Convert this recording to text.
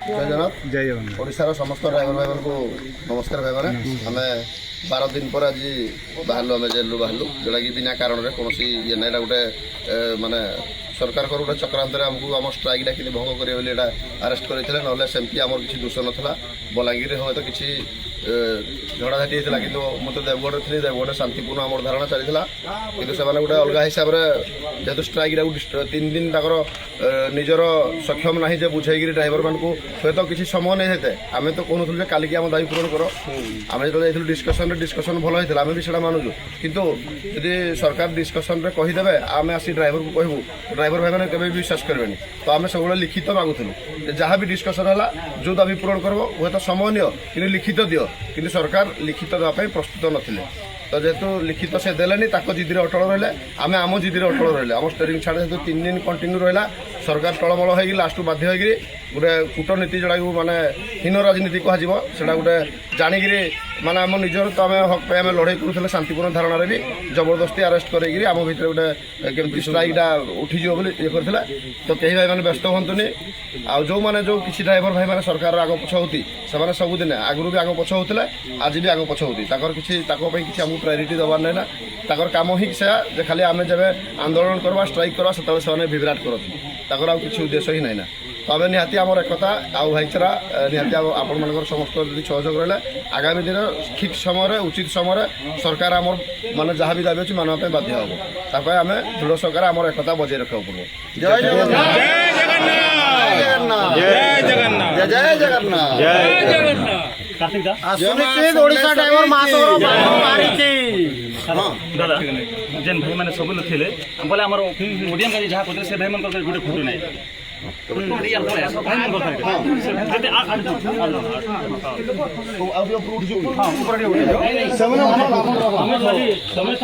जय जगन्नाथ जय जगन्नाथ ओडिशार समस्त ड्राइवर भाई को नमस्कार भाई मैंने आम 12 दिन पर आज बाहर आम जेलू बाहर जोटा कि बिना कारण में कौन ये ना गोटे माने सरकार को गोटे चक्रांत आमको आम स्ट्राइक डाक भंग करेंगे अरेस्ट करते ना सेमती आम किसी दोष नाला बलांगीर हम तो किसी झड़ाझाटी होता कि मतलब देवगढ़ थी देवगढ़ शांतिपूर्ण आम धारणा चली कि गोटे अलग हिसाब से जेहतु स्ट्राइक 3 दिन तक निजर सक्षम ना जे बुझे ड्राइवर मान को हूँ तो किसी समय नहीं होते आम तो कहूँ कालिकी आम दाबी पूरण कर आम जो डिस्कसन भल होता आम भी से मानुचु कितु यदि सरकार डिस्कसन में कहीदेवे आम आसी ड्राइवर को कहूँ ड्राइवर भाई मैंने कभी विश्वास करेंगे तो आम सब लिखित मागुलु जहाँ भी डिस्कसन है जो दाबी पूरण कर हूँ तो समय नियो कि लिखित दियो कि सरकार लिखित देवाई प्रस्तुत नथिले तो जेहेतु लिखित से देलेनी जिदी अटल रही आम आम जिदी अटल रही आम स्टेरिंग छाड़ जेहतु 3 दिन कंटिन्यू रहा सरकार टलमल हो लास्ट बाध्य हो गोटे कूटनीति जोड़ा माने हीन राजनीति कह गोटे जाणिक माने आम निजर तो आम हक पे आम लड़ाई करूँ शांतिपूर्ण धारणा भी जबरदस्ती अरेस्ट करेंगे आम भितर गोटे केमती स्ट्राइकटा उठीजो ये करते तो कहीं भाई मैंने व्यस्त हूँ आ जो मैंने जो किसी ड्राइवर भाई मैंने सरकार आग पछ होती से सबुदिन आगुरी भी आग पछ होते आज भी आग पछ होती किसी किसी आमको प्रायोरीटी देवार ना ताकर काम ही से खाली आम जब आंदोलन करवा स्ट्राइक करवा से विभ्राट करते किसी उद्देश्य ही ना तो आम निहाती आमर एकता आउ भाईचारा निहाती आपण मान समस्त यदि सहयोग रहा आगामी दिन ठीक समय उचित समय सरकार आमर मान जहाँ भी दाबी अच्छी मानवाई बाध्य हम ताकि आम दृढ़ सरकार आमर एकता बजाय रखा पड़ो। जय जगन्नाथ जय जगन्नाथ जय जगन्नाथ जय जगन्नाथ ओडिशा ड्राइवर महासंघ दादा जेन भाई मैंने सब थे बोले आम ओडियम का जहाँ कहते से भाई मन गोटे फुटू ना समय